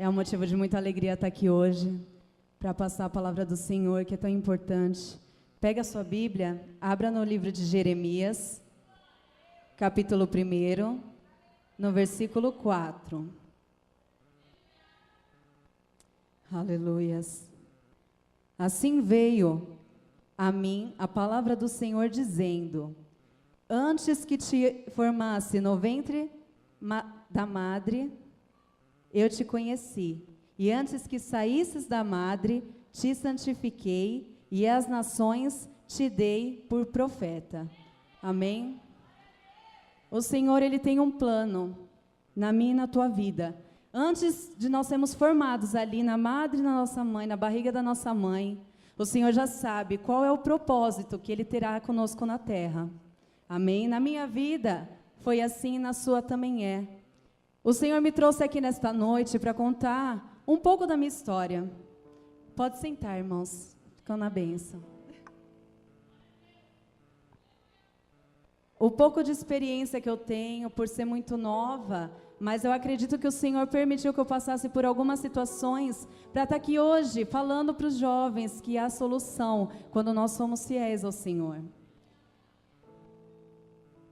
um motivo de muita alegria estar aqui hoje, para passar a palavra do Senhor, que é tão importante. Pega a sua Bíblia, abra no livro de Jeremias, capítulo 1, no versículo 4. Aleluias. Assim veio a mim a palavra do Senhor dizendo: antes que te formasse no ventre da madre, eu te conheci, e antes que saísses da madre, te santifiquei, e as nações te dei por profeta. Amém? O Senhor, Ele tem um plano na minha e na tua vida. Antes de nós sermos formados ali na madre da nossa mãe, na barriga da nossa mãe, o Senhor já sabe qual é o propósito que Ele terá conosco na terra. Amém? Na minha vida foi assim, na sua também é. O Senhor me trouxe aqui nesta noite para contar um pouco da minha história. Pode sentar, irmãos. Ficam na bênção. O pouco de experiência que eu tenho, por ser muito nova, mas eu acredito que o Senhor permitiu que eu passasse por algumas situações para estar aqui hoje falando para os jovens que há solução quando nós somos fiéis ao Senhor.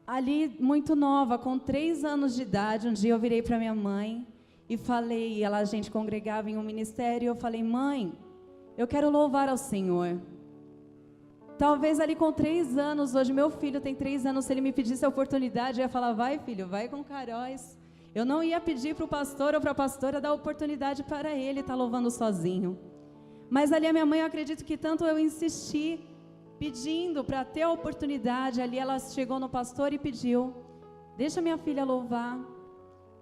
Ali, muito nova, com 3 anos de idade, um dia eu virei para minha mãe e falei, a gente congregava em um ministério, e eu falei: mãe, eu quero louvar ao Senhor. Talvez ali com 3 anos, hoje meu filho tem 3 anos, se ele me pedisse a oportunidade, eu ia falar: vai filho, vai com Caróis. Eu não ia pedir para o pastor ou para a pastora dar oportunidade para ele estar louvando sozinho. Mas ali a minha mãe, eu acredito que tanto eu insisti, pedindo para ter a oportunidade, ali ela chegou no pastor e pediu: deixa minha filha louvar.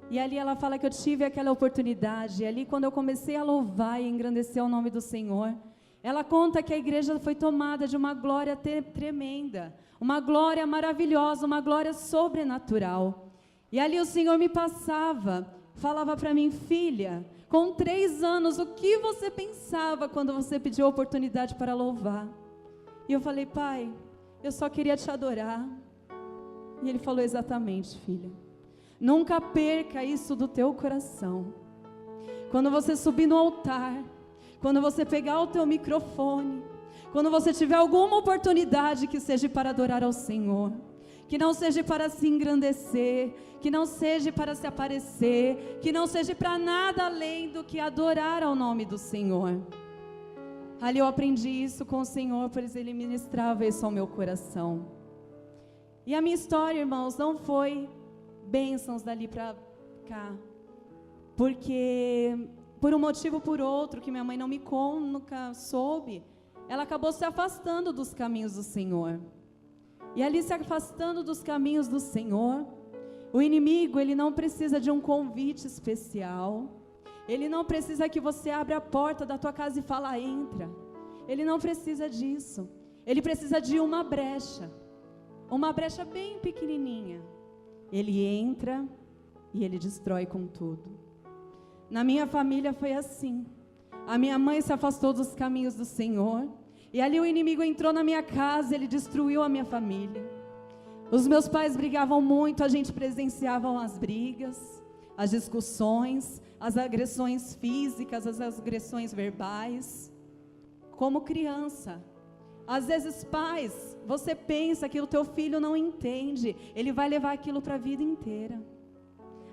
E ali ela fala que eu tive aquela oportunidade. E ali quando eu comecei a louvar e engrandecer o nome do Senhor, ela conta que a igreja foi tomada de uma glória tremenda, uma glória maravilhosa, uma glória sobrenatural. E ali o Senhor me passava, falava para mim: filha, com 3 anos, o que você pensava quando você pediu a oportunidade para louvar? E eu falei: pai, eu só queria te adorar. E ele falou: exatamente, filha. Nunca perca isso do teu coração. Quando você subir no altar, quando você pegar o teu microfone, quando você tiver alguma oportunidade, que seja para adorar ao Senhor, que não seja para se engrandecer, que não seja para se aparecer, que não seja para nada além do que adorar ao nome do Senhor. Ali eu aprendi isso com o Senhor, pois Ele ministrava isso ao meu coração. E a minha história, irmãos, não foi bênçãos dali para cá, porque por um motivo ou por outro, que minha mãe não me nunca soube, ela acabou se afastando dos caminhos do Senhor. E ali, se afastando dos caminhos do Senhor, o inimigo, ele não precisa de um convite especial. Ele não precisa que você abra a porta da tua casa e fala: entra. Ele não precisa disso. Ele precisa de uma brecha bem pequenininha. Ele entra e ele destrói com tudo. Na minha família foi assim. A minha mãe se afastou dos caminhos do Senhor, e ali o inimigo entrou na minha casa, ele destruiu a minha família. Os meus pais brigavam muito, a gente presenciava as brigas, as discussões, as agressões físicas, as agressões verbais. Como criança, às vezes, pais, você pensa que o teu filho não entende, ele vai levar aquilo para a vida inteira.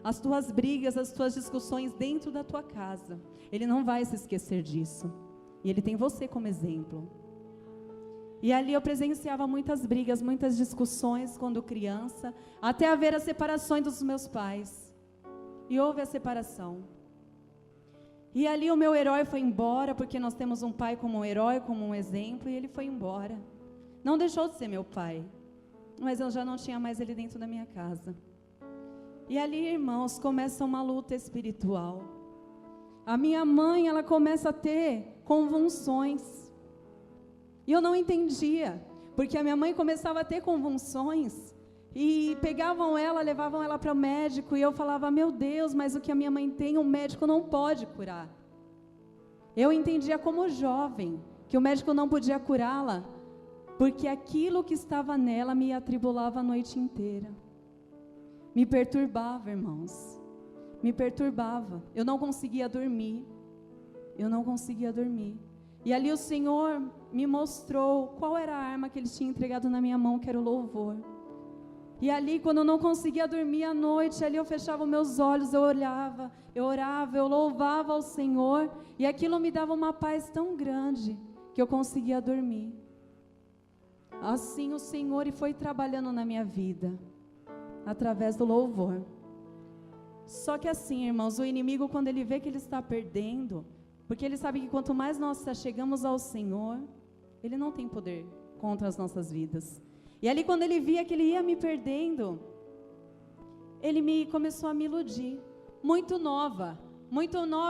As tuas brigas, as tuas discussões dentro da tua casa, ele não vai se esquecer disso. E ele tem você como exemplo. E ali eu presenciava muitas brigas, muitas discussões quando criança, até haver a separação dos meus pais. E houve a separação. E ali o meu herói foi embora, porque nós temos um pai como um herói, como um exemplo, e ele foi embora. Não deixou de ser meu pai, mas eu já não tinha mais ele dentro da minha casa. E ali, irmãos, começa uma luta espiritual. A minha mãe, ela começa a ter convulsões. E eu não entendia, porque a minha mãe começava a ter convulsões, e pegavam ela, levavam ela para o médico, e eu falava: meu Deus, mas o que a minha mãe tem, o médico não pode curar. Eu entendia como jovem, que o médico não podia curá-la, porque aquilo que estava nela me atribulava a noite inteira. Me perturbava, irmãos. me perturbava. Eu não conseguia dormir. E ali o Senhor me mostrou qual era a arma que Ele tinha entregado na minha mão, que era o louvor. E ali, quando eu não conseguia dormir à noite, ali eu fechava meus olhos, eu olhava, eu orava, eu louvava ao Senhor, e aquilo me dava uma paz tão grande, que eu conseguia dormir. Assim o Senhor foi trabalhando na minha vida, através do louvor. Só que assim, irmãos, o inimigo, quando ele vê que ele está perdendo, porque ele sabe que quanto mais nós chegamos ao Senhor, ele não tem poder contra as nossas vidas. E ali, quando ele via que ele ia me perdendo, ele começou a me iludir. Muito nova,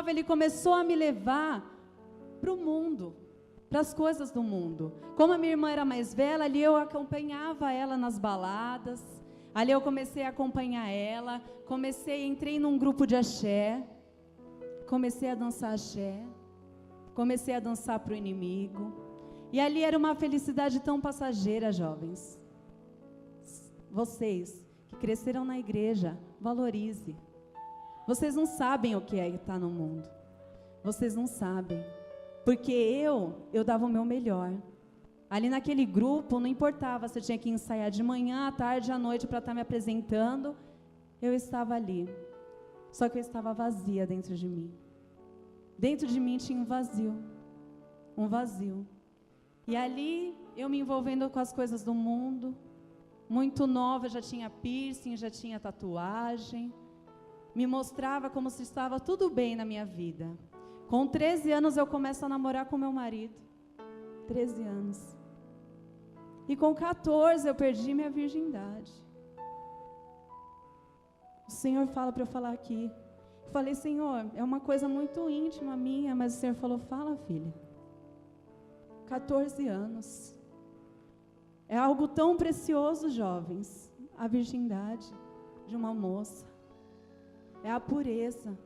ele começou a me levar para o mundo, para as coisas do mundo. Como a minha irmã era mais velha, ali eu acompanhava ela nas baladas, ali eu comecei a acompanhar ela, entrei num grupo de axé, comecei a dançar axé, comecei a dançar para o inimigo, e ali era uma felicidade tão passageira, jovens. Vocês que cresceram na igreja, valorize. Vocês não sabem o que é estar no mundo. Vocês não sabem. Porque eu dava o meu melhor. Ali naquele grupo, não importava se eu tinha que ensaiar de manhã, à tarde, à noite para estar me apresentando. Eu estava ali. Só que eu estava vazia dentro de mim. Dentro de mim tinha um vazio. Um vazio. E ali, eu me envolvendo com as coisas do mundo. Muito nova, já tinha piercing, já tinha tatuagem. Me mostrava como se estava tudo bem na minha vida. Com 13 anos eu começo a namorar com meu marido. 13 anos. E com 14 eu perdi minha virgindade. O Senhor fala para eu falar aqui. Eu falei, Senhor, é uma coisa muito íntima minha, mas o Senhor falou, fala, filha. 14 anos. É algo tão precioso, jovens, a virgindade de uma moça. É a pureza.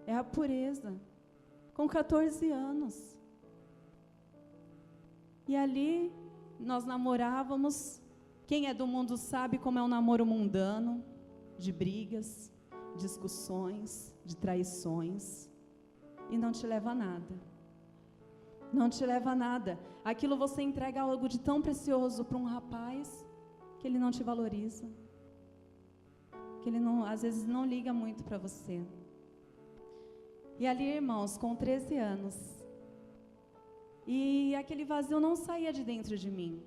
É a pureza. Com 14 anos. E ali, nós namorávamos. Quem é do mundo sabe como é um namoro mundano, de brigas, discussões, de traições. E não te leva a nada. Não te leva a nada. Aquilo você entrega algo de tão precioso para um rapaz que ele não te valoriza. Que ele não, às vezes não liga muito para você. E ali, irmãos, com 13 anos. E aquele vazio não saía de dentro de mim.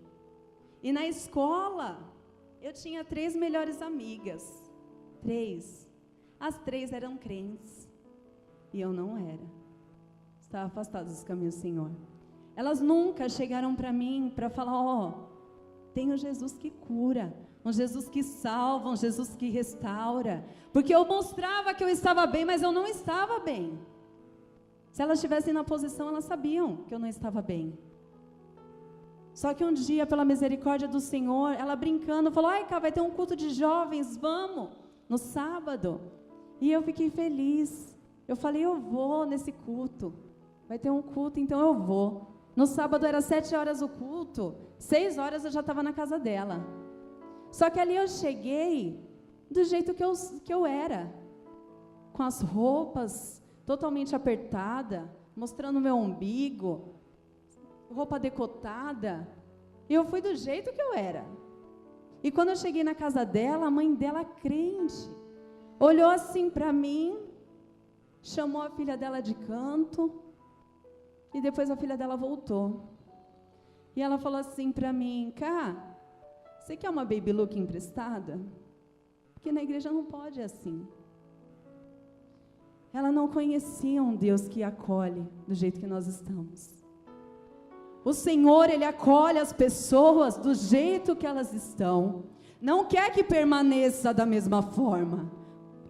E na escola, eu tinha 3 melhores amigas. 3. As 3 eram crentes. E eu não era. Estava afastada dos caminhos do Senhor. Elas nunca chegaram para mim para falar, tem um Jesus que cura, um Jesus que salva, um Jesus que restaura. Porque eu mostrava que eu estava bem, mas eu não estava bem. Se elas estivessem na posição, elas sabiam que eu não estava bem. Só que um dia, pela misericórdia do Senhor, ela brincando, falou, cá, vai ter um culto de jovens, vamos, no sábado. E eu fiquei feliz. Eu falei, eu vou nesse culto. Vai ter um culto, então eu vou. No sábado era 7 horas o culto, 6 horas eu já estava na casa dela. Só que ali eu cheguei do jeito que eu era. Com as roupas totalmente apertada, mostrando meu umbigo, roupa decotada. E eu fui do jeito que eu era. E quando eu cheguei na casa dela, a mãe dela, crente, olhou assim para mim, chamou a filha dela de canto, e depois a filha dela voltou. E ela falou assim para mim, Cá, você quer uma baby look emprestada? Porque na igreja não pode assim. Ela não conhecia um Deus que acolhe do jeito que nós estamos. O Senhor, Ele acolhe as pessoas do jeito que elas estão. Não quer que permaneça da mesma forma.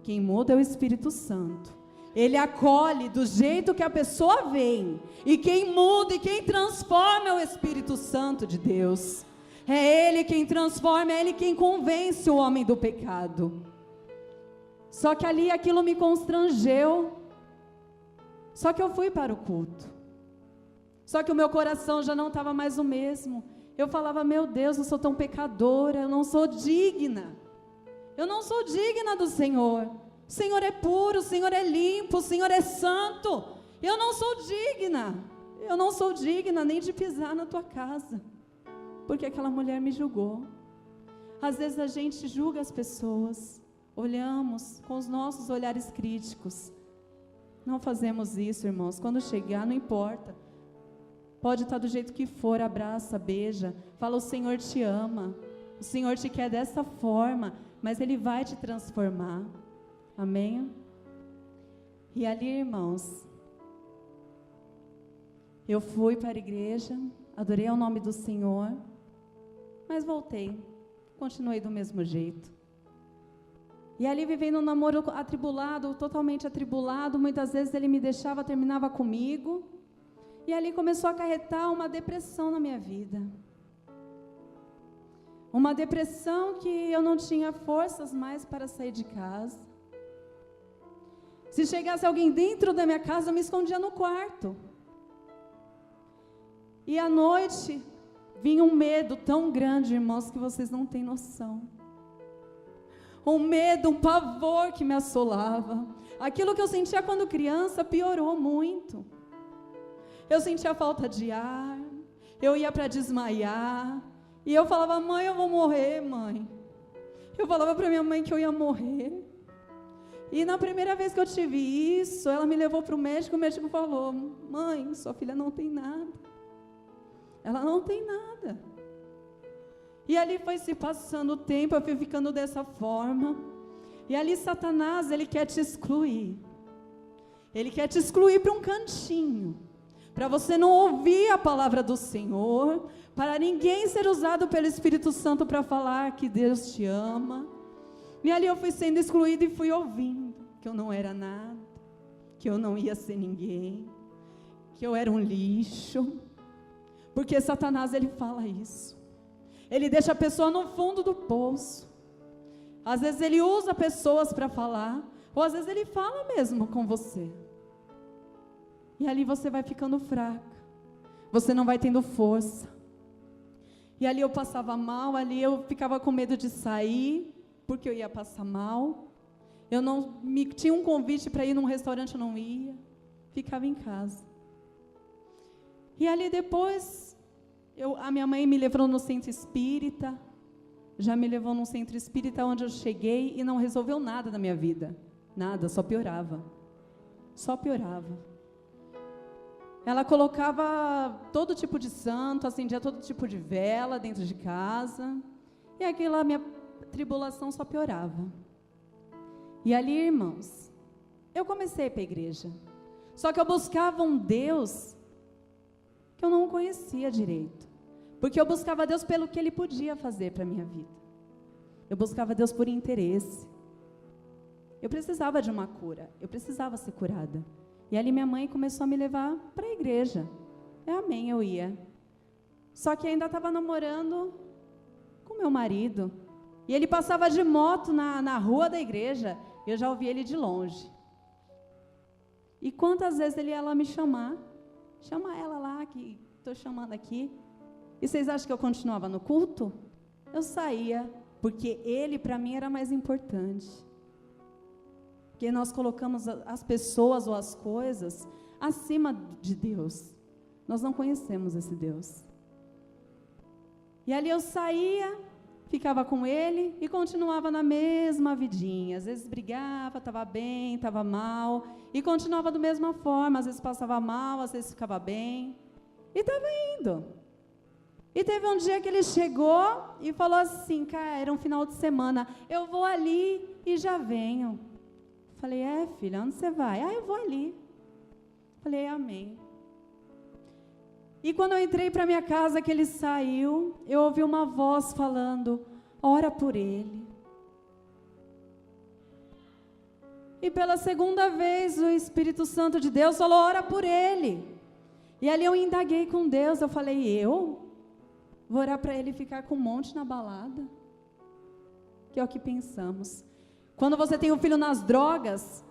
Quem muda é o Espírito Santo. Ele acolhe do jeito que a pessoa vem. E quem muda e quem transforma é o Espírito Santo de Deus. É Ele quem transforma, é Ele quem convence o homem do pecado. Só que ali aquilo me constrangeu. Só que eu fui para o culto. Só que o meu coração já não estava mais o mesmo. Eu falava, meu Deus, eu sou tão pecadora, eu não sou digna. Eu não sou digna do Senhor. O Senhor é puro, o Senhor é limpo, o Senhor é santo. Eu não sou digna nem de pisar na tua casa, porque aquela mulher me julgou. Às vezes a gente julga as pessoas, olhamos com os nossos olhares críticos. Não fazemos isso, irmãos. Quando chegar, não importa. Pode estar do jeito que for, abraça, beija, fala: o Senhor te ama, o Senhor te quer dessa forma, mas Ele vai te transformar. Amém? E ali, irmãos, eu fui para a igreja, adorei ao nome do Senhor, mas voltei, continuei do mesmo jeito. E ali vivendo um namoro atribulado, totalmente atribulado, muitas vezes ele me deixava, terminava comigo, e ali começou a acarretar uma depressão na minha vida. Uma depressão que eu não tinha forças mais para sair de casa. Se chegasse alguém dentro da minha casa, eu me escondia no quarto. E à noite, vinha um medo tão grande, irmãos, que vocês não têm noção. Um medo, um pavor que me assolava. Aquilo que eu sentia quando criança piorou muito. Eu sentia falta de ar, eu ia para desmaiar, e eu falava: mãe, eu vou morrer, mãe. Eu falava para minha mãe que eu ia morrer. E na primeira vez que eu tive isso, ela me levou para o médico falou: mãe, sua filha não tem nada. Ela não tem nada. E ali foi se passando o tempo, eu fui ficando dessa forma. E ali Satanás, ele quer te excluir. Ele quer te excluir para um cantinho, para você não ouvir a palavra do Senhor, para ninguém ser usado pelo Espírito Santo para falar que Deus te ama. E ali eu fui sendo excluída e fui ouvindo que eu não era nada, que eu não ia ser ninguém, que eu era um lixo. Porque Satanás, ele fala isso. Ele deixa a pessoa no fundo do poço. Às vezes ele usa pessoas para falar, ou às vezes ele fala mesmo com você. E ali você vai ficando fraca, você não vai tendo força. E ali eu passava mal, ali eu ficava com medo de sair, porque eu ia passar mal. Eu não tinha um convite para ir num restaurante, eu não ia, ficava em casa. E ali depois, a minha mãe me levou no centro espírita, já me levou num centro espírita onde eu cheguei e não resolveu nada na minha vida, nada, só piorava. Ela colocava todo tipo de santo, acendia todo tipo de vela dentro de casa, e aquela minha tribulação só piorava. E ali, irmãos, eu comecei a ir para a igreja, só que eu buscava um Deus que eu não conhecia direito, porque eu buscava Deus pelo que Ele podia fazer para a minha vida. Eu buscava Deus por interesse. Eu precisava de uma cura, eu precisava ser curada. E ali minha mãe começou a me levar para a igreja. Amém, eu ia. Só que ainda estava namorando com meu marido. E ele passava de moto na rua da igreja, e eu já ouvia ele de longe. E quantas vezes ele ia lá me chamar? Chama ela lá, que estou chamando aqui. E vocês acham que eu continuava no culto? Eu saía, porque ele para mim era mais importante. Porque nós colocamos as pessoas ou as coisas acima de Deus. Nós não conhecemos esse Deus. E ali eu saía, ficava com ele e continuava na mesma vidinha. Às vezes brigava, estava bem, estava mal, e continuava da mesma forma. Às vezes passava mal, às vezes ficava bem, e estava indo. E teve um dia que ele chegou e falou assim: cara, era um final de semana, eu vou ali e já venho. Falei: filha, onde você vai? Eu vou ali. Falei: amém. E quando eu entrei para minha casa, que ele saiu, eu ouvi uma voz falando: ora por ele. E pela segunda vez o Espírito Santo de Deus falou: ora por ele. E ali eu indaguei com Deus, eu falei: eu vou orar para ele ficar com um monte na balada? Que é o que pensamos. Quando você tem um filho nas drogas,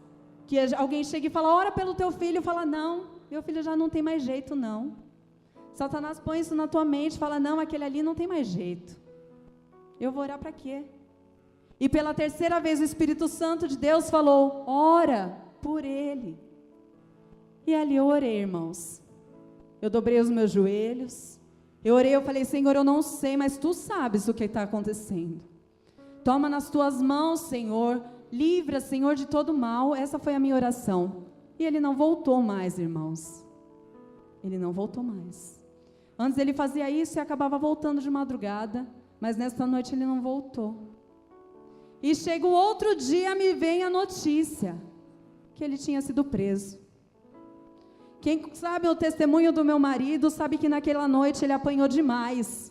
que alguém chega e fala: ora pelo teu filho, fala: não, meu filho já não tem mais jeito não. Satanás põe isso na tua mente, fala: não, aquele ali não tem mais jeito. Eu vou orar para quê? E pela terceira vez o Espírito Santo de Deus falou: ora por ele. E ali eu orei, irmãos. Eu dobrei os meus joelhos. Eu orei, eu falei: Senhor, eu não sei, mas Tu sabes o que está acontecendo. Toma nas Tuas mãos, Senhor. Livra, Senhor, de todo mal. Essa foi a minha oração. E ele não voltou mais, irmãos. Ele não voltou mais. Antes ele fazia isso e acabava voltando de madrugada. Mas nesta noite ele não voltou. E chega o outro dia, me vem a notícia que ele tinha sido preso. Quem sabe o testemunho do meu marido sabe que naquela noite ele apanhou demais.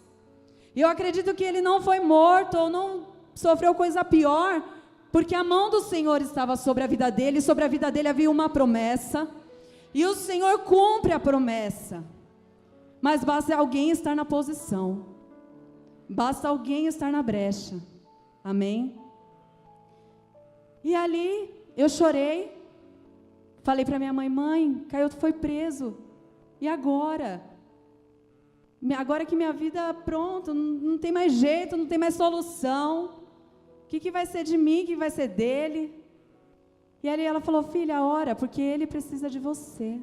E eu acredito que ele não foi morto ou não sofreu coisa pior, porque a mão do Senhor estava sobre a vida dele, e sobre a vida dele havia uma promessa, e o Senhor cumpre a promessa. Mas basta alguém estar na posição, basta alguém estar na brecha. Amém? E ali eu chorei, falei para minha mãe: mãe, Caio foi preso, e agora? Agora que minha vida, pronto, não tem mais jeito, não tem mais solução, o que vai ser de mim, o que vai ser dele? E ali ela falou: filha, ora, porque ele precisa de você,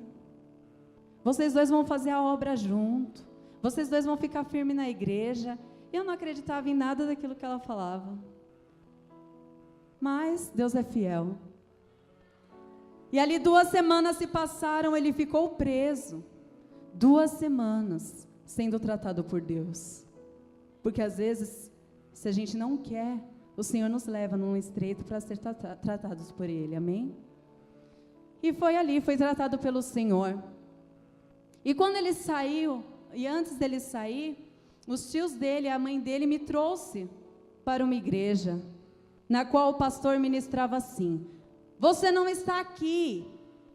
vocês dois vão fazer a obra junto, vocês dois vão ficar firmes na igreja. Eu não acreditava em nada daquilo que ela falava, mas Deus é fiel. E ali 2 semanas se passaram, ele ficou preso, 2 semanas, sendo tratado por Deus. Porque às vezes, se a gente não quer, o Senhor nos leva num estreito para ser tratados por Ele, amém? E foi ali, foi tratado pelo Senhor. E quando ele saiu, e antes dele sair, os tios dele, a mãe dele me trouxe para uma igreja, na qual o pastor ministrava assim: você não está aqui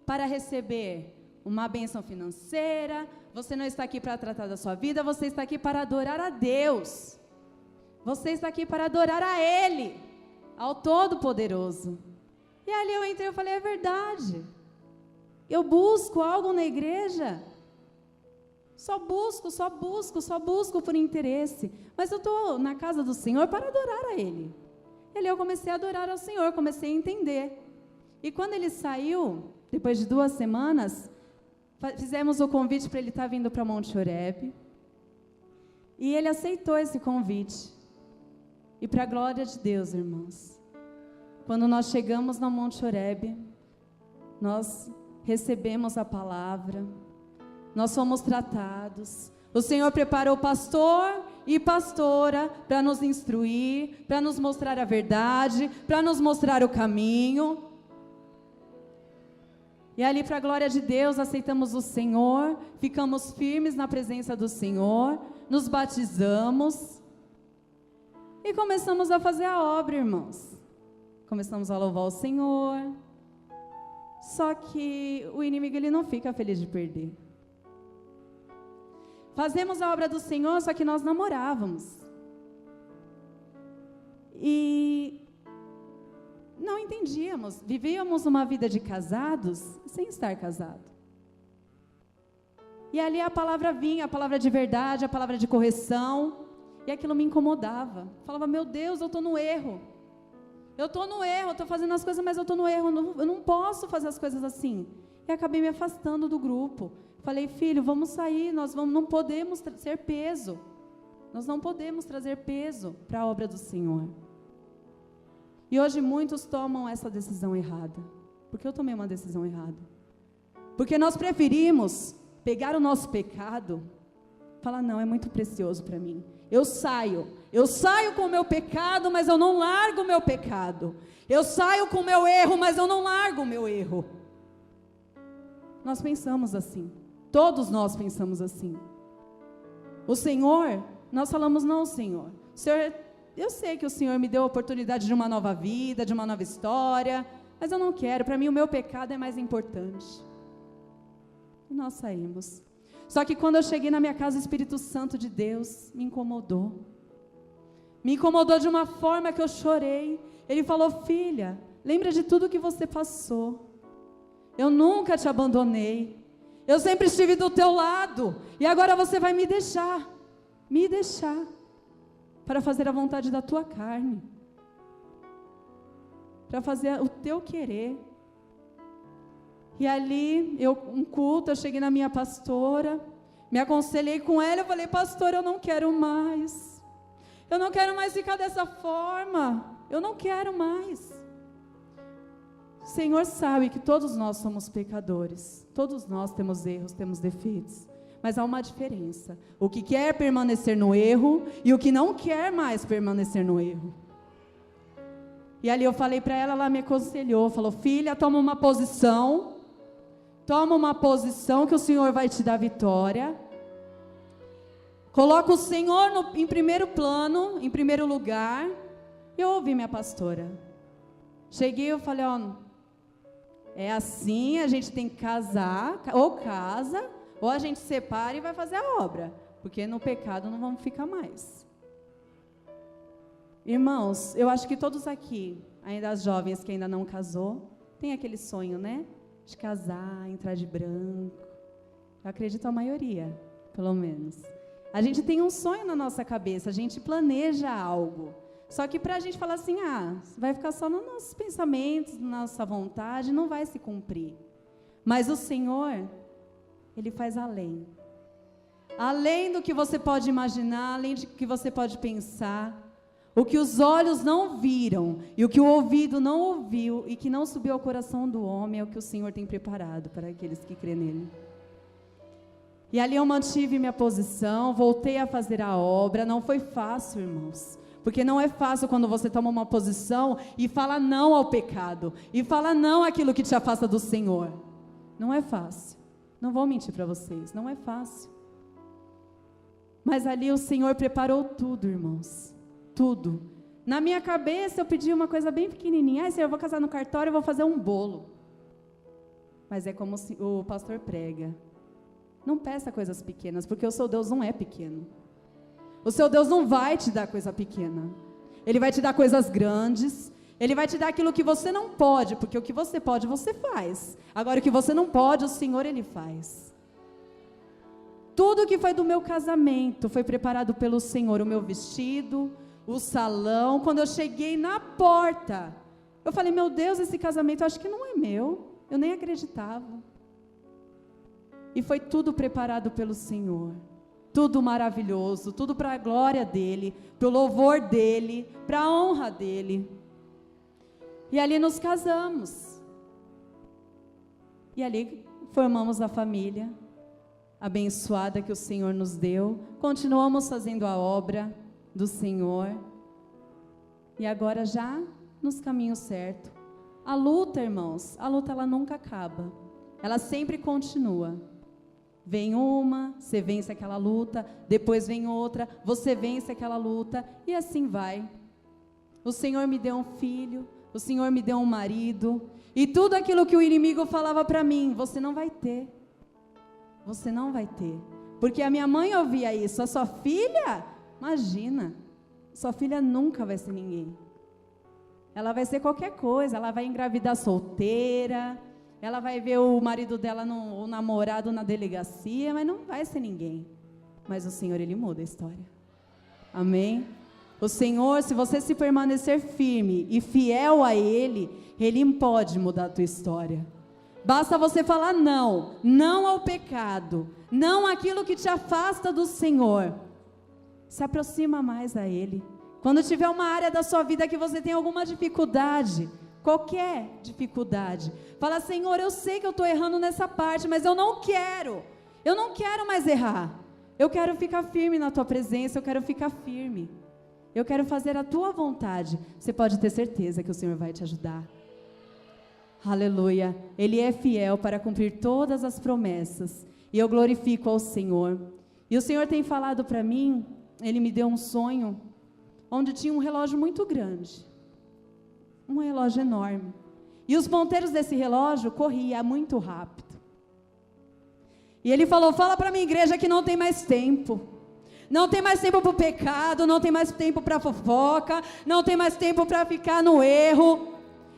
para receber uma bênção financeira, você não está aqui para tratar da sua vida, você está aqui para adorar a Deus, você está aqui para adorar a Ele, ao Todo-Poderoso. E ali eu entrei e falei: é verdade, eu busco algo na igreja, só busco por interesse, mas eu estou na casa do Senhor para adorar a Ele. E ali eu comecei a adorar ao Senhor, comecei a entender. E quando ele saiu, depois de 2 semanas, fizemos o convite para ele estar vindo para Monte Horebe. E ele aceitou esse convite. E para a glória de Deus, irmãos, quando nós chegamos no Monte Horebe, nós recebemos a palavra, nós fomos tratados. O Senhor preparou pastor e pastora para nos instruir, para nos mostrar a verdade, para nos mostrar o caminho. E ali, para a glória de Deus, aceitamos o Senhor, ficamos firmes na presença do Senhor, nos batizamos e começamos a fazer a obra, irmãos. Começamos a louvar o Senhor. Só que o inimigo, ele não fica feliz de perder. Fazemos a obra do Senhor, só que nós namorávamos. E não entendíamos, vivíamos uma vida de casados sem estar casado. E ali a palavra vinha, a palavra de verdade, a palavra de correção, e aquilo me incomodava. Falava: meu Deus, eu estou no erro. Eu estou fazendo as coisas, mas eu estou no erro, eu não posso fazer as coisas assim. E acabei me afastando do grupo. Falei: filho, vamos sair, não podemos ser peso. Nós não podemos trazer peso para a obra do Senhor. E hoje muitos tomam essa decisão errada. Porque eu tomei uma decisão errada. Porque nós preferimos pegar o nosso pecado, falar: não, é muito precioso para mim. Eu saio com o meu pecado, mas eu não largo o meu pecado. Eu saio com o meu erro, mas eu não largo o meu erro. Nós pensamos assim. Todos nós pensamos assim. O Senhor, nós falamos: não, Senhor. Senhor, eu sei que o Senhor me deu a oportunidade de uma nova vida, de uma nova história, mas eu não quero. Para mim o meu pecado é mais importante. E nós saímos. Só que quando eu cheguei na minha casa, o Espírito Santo de Deus me incomodou. Me incomodou de uma forma que eu chorei. Ele falou: filha, lembra de tudo que você passou. Eu nunca te abandonei. Eu sempre estive do teu lado. E agora você vai me deixar para fazer a vontade da tua carne. para fazer o teu querer. E ali, um culto, eu cheguei na minha pastora, me aconselhei com ela, eu falei, pastora, eu não quero mais. Eu não quero mais ficar dessa forma. Eu não quero mais. O Senhor sabe que todos nós somos pecadores. Todos nós temos erros, temos defeitos. Mas há uma diferença. O que quer permanecer no erro e o que não quer mais permanecer no erro. E ali eu falei para ela, ela me aconselhou, falou, filha, toma uma posição que o Senhor vai te dar vitória. Coloca o Senhor em primeiro plano, em primeiro lugar. Eu ouvi minha pastora. Cheguei, eu falei, é assim, a gente tem que casar, ou casa, ou a gente separa e vai fazer a obra, porque no pecado não vamos ficar mais. Irmãos, eu acho que todos aqui, ainda as jovens que ainda não casou, tem aquele sonho, né? De casar, entrar de branco. Eu acredito a maioria, pelo menos. A gente tem um sonho na nossa cabeça, a gente planeja algo. Só que para a gente falar assim, vai ficar só nos nossos pensamentos, na nossa vontade, não vai se cumprir. Mas o Senhor, Ele faz além. Além do que você pode imaginar, além do que você pode pensar. O que os olhos não viram, e o que o ouvido não ouviu, e que não subiu ao coração do homem, é o que o Senhor tem preparado para aqueles que crêem nele. E ali eu mantive minha posição, voltei a fazer a obra. Não foi fácil, irmãos. Porque não é fácil quando você toma uma posição e fala não ao pecado, e fala não àquilo que te afasta do Senhor. Não é fácil. Não vou mentir para vocês, não é fácil. Mas ali o Senhor preparou tudo, irmãos. Tudo. Na minha cabeça eu pedi uma coisa bem pequenininha. Senhor, eu vou casar no cartório, eu vou fazer um bolo. Mas é como o pastor prega. Não peça coisas pequenas, porque o seu Deus não é pequeno. O seu Deus não vai te dar coisa pequena. Ele vai te dar coisas grandes. Ele vai te dar aquilo que você não pode, porque o que você pode, você faz. Agora, o que você não pode, o Senhor, Ele faz. Tudo que foi do meu casamento foi preparado pelo Senhor. O meu vestido, o salão. Quando eu cheguei na porta, eu falei, meu Deus, esse casamento eu acho que não é meu. Eu nem acreditava. E foi tudo preparado pelo Senhor. Tudo maravilhoso, tudo para a glória dEle, para o louvor dEle, para a honra dEle. E ali nos casamos. E ali formamos a família abençoada que o Senhor nos deu. Continuamos fazendo a obra do Senhor. E agora já nos caminhos certos. A luta, irmãos, a luta ela nunca acaba. Ela sempre continua. Vem uma, você vence aquela luta, depois vem outra, você vence aquela luta, e assim vai. O Senhor me deu um filho, o Senhor me deu um marido, e tudo aquilo que o inimigo falava para mim, você não vai ter. Você não vai ter. Porque a minha mãe ouvia isso, a sua filha, imagina, sua filha nunca vai ser ninguém. Ela vai ser qualquer coisa, ela vai engravidar solteira, ela vai ver o marido dela, o namorado na delegacia, mas não vai ser ninguém. Mas o Senhor, Ele muda a história. Amém? O Senhor, se você se permanecer firme e fiel a Ele, Ele pode mudar a tua história. Basta você falar não, não ao pecado, não àquilo que te afasta do Senhor. Se aproxima mais a Ele. Quando tiver uma área da sua vida que você tem alguma dificuldade, qualquer dificuldade, fala, Senhor, eu sei que eu estou errando nessa parte, mas eu não quero mais errar, eu quero ficar firme na tua presença, eu quero ficar firme, eu quero fazer a tua vontade. Você pode ter certeza que o Senhor vai te ajudar. Aleluia, Ele é fiel para cumprir todas as promessas, e eu glorifico ao Senhor. E o Senhor tem falado para mim, Ele me deu um sonho, onde tinha um relógio muito grande, um relógio enorme, e os ponteiros desse relógio corriam muito rápido, e Ele falou, fala para a minha igreja que não tem mais tempo, não tem mais tempo para o pecado, não tem mais tempo para fofoca, não tem mais tempo para ficar no erro,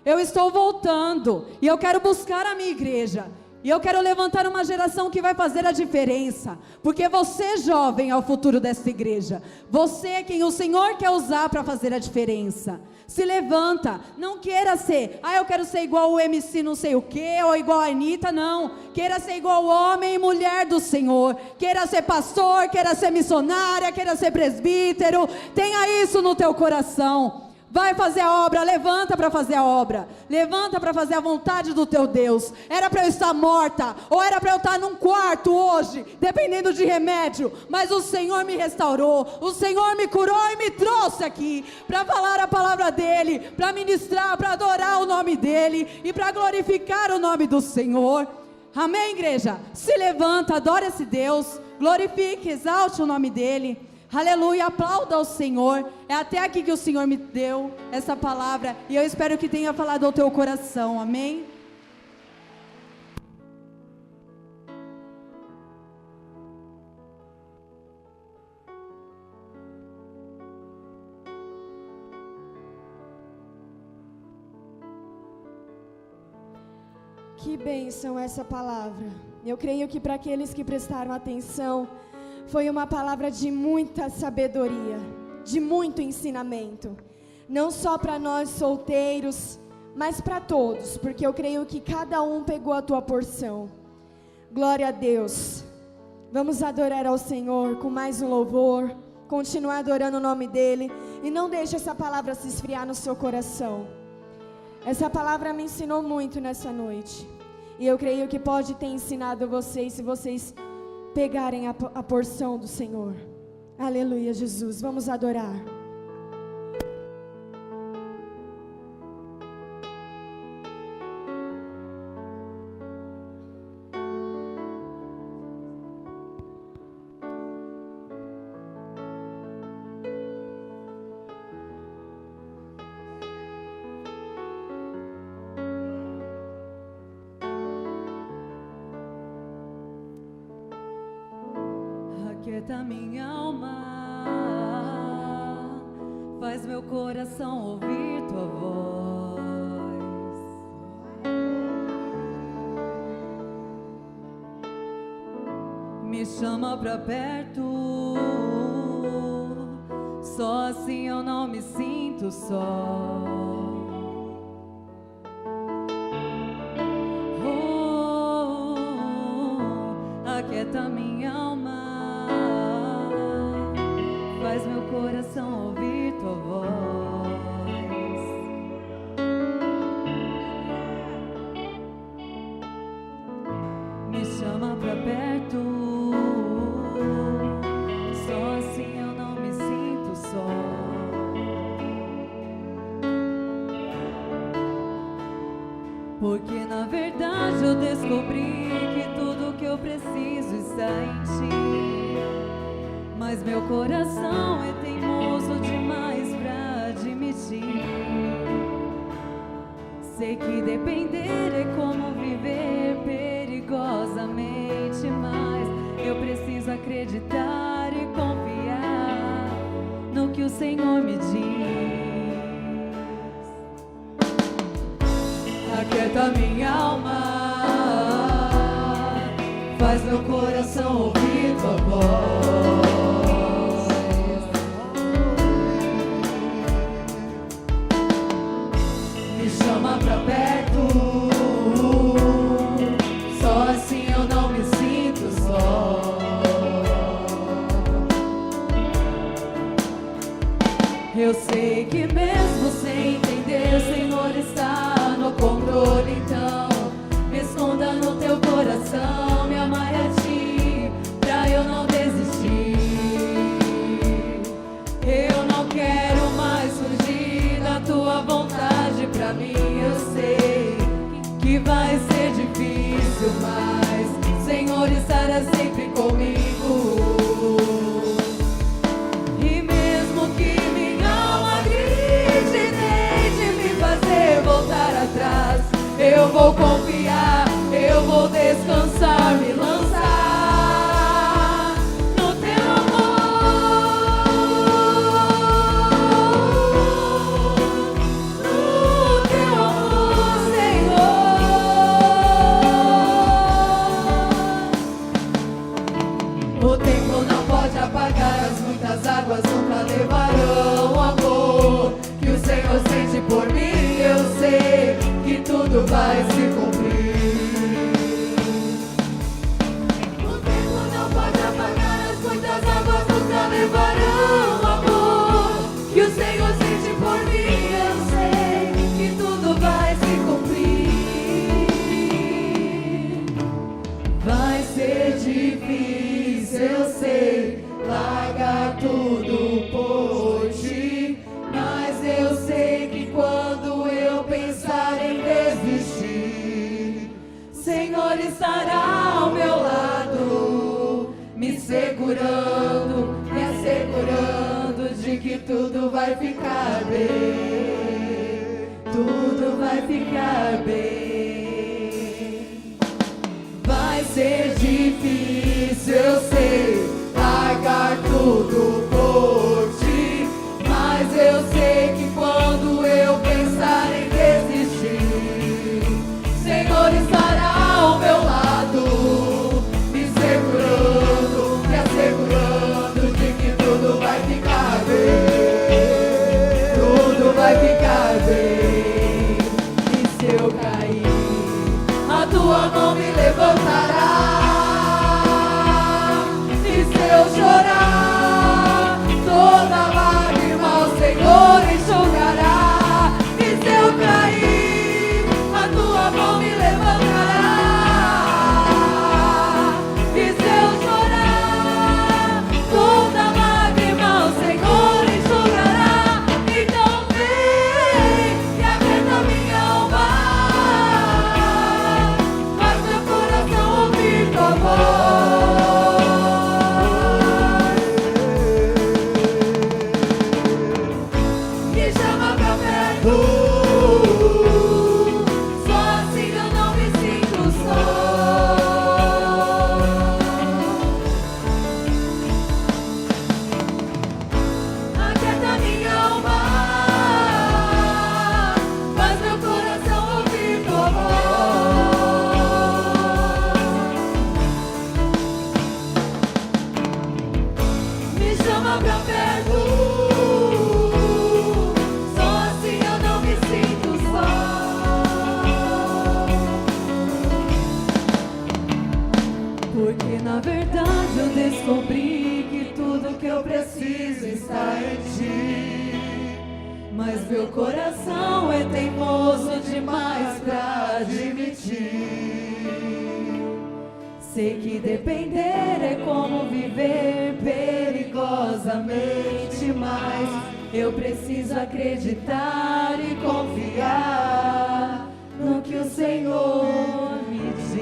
eu estou voltando, e eu quero buscar a minha igreja, E eu quero levantar uma geração que vai fazer a diferença, porque você, jovem, é o futuro dessa igreja. Você é quem o Senhor quer usar para fazer a diferença. Se levanta, não queira ser, eu quero ser igual o MC não sei o que, ou igual a Anitta, não. Queira ser igual o homem e mulher do Senhor. Queira ser pastor, queira ser missionária, queira ser presbítero. Tenha isso no teu coração. Vai fazer a obra, levanta para fazer a obra. Levanta para fazer a vontade do teu Deus. Era para eu estar morta, ou era para eu estar num quarto hoje, dependendo de remédio. Mas o Senhor me restaurou, o Senhor me curou e me trouxe aqui para falar a palavra dEle, para ministrar, para adorar o nome dEle e para glorificar o nome do Senhor. Amém, igreja? Se levanta, adora esse Deus, glorifique, exalte o nome dEle. Aleluia, aplauda ao Senhor. É até aqui que o Senhor me deu essa palavra, e eu espero que tenha falado ao teu coração, amém? Que bênção essa palavra. Eu creio que para aqueles que prestaram atenção, foi uma palavra de muita sabedoria, de muito ensinamento. Não só para nós solteiros, mas para todos, porque eu creio que cada um pegou a tua porção. Glória a Deus. Vamos adorar ao Senhor com mais um louvor, continuar adorando o nome dEle, e não deixe essa palavra se esfriar no seu coração. Essa palavra me ensinou muito nessa noite, e eu creio que pode ter ensinado vocês, se vocês pegarem a porção do Senhor. Aleluia, Jesus. Vamos adorar. Aquieta minha alma, faz meu coração ouvir tua voz. Me chama pra perto, só assim eu não me sinto só. Aquieta minha alma, faz meu coração ouvir tua voz. Me chama pra perto, só assim eu não me sinto só. Porque na verdade eu descobri que tudo que eu preciso está em ti. Mas meu coração é teimoso demais pra admitir. Sei que depender é como viver perigosamente, mas eu preciso acreditar e confiar no que o Senhor me diz. Aquieta minha alma, faz meu coração ouvir tua voz. Me chama pra perto, só assim eu não me sinto só. Eu sei que mesmo sem entender, o Senhor está no controle. Então me esconda no teu coração, me amarre a ti, pra eu não desistir. Eu não quero mais fugir da tua vontade pra mim. Eu sei que vai ser difícil, mas o Senhor estará sempre comigo. E mesmo que minha alma grite, tente me fazer voltar atrás, eu vou muitas águas nunca levarão amor que o Senhor sente por mim. Eu sei que tudo vai se cumprir. O tempo não pode apagar, as muitas águas nunca levarão amor que o Senhor sente por mim. Eu sei que tudo vai se cumprir. Vai ser difícil, eu sei, largar tudo por ti, mas eu sei que quando eu pensar em desistir, Senhor estará ao meu lado, me segurando, me assegurando de que tudo vai ficar bem, tudo vai ficar bem. Vai ser difícil, eu sei, largar tudo por ti, mas eu sei que quando eu pensar em desistir, Senhor estará ao meu lado, me segurando, me assegurando de que tudo vai ficar bem, tudo vai ficar bem. E se eu cair, a tua mão me levantará. Eu chorar, toda lágrima o Senhor enxugará. E se eu cair, a tua mão me levantará. E se eu chorar, toda lágrima o Senhor enxugará. Então vem e aquieta minha alma, faz meu coração ouvir tua voz. Só assim eu não me sinto só. Aquieta minha alma, faz meu coração ouvir tua voz. Me chama pra perto. Porque na verdade eu descobri que tudo que eu preciso está em ti. Mas meu coração é teimoso demais pra admitir. Sei que depender é como viver perigosamente, mas eu preciso acreditar e confiar no que o Senhor me diz.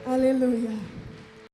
Aleluia.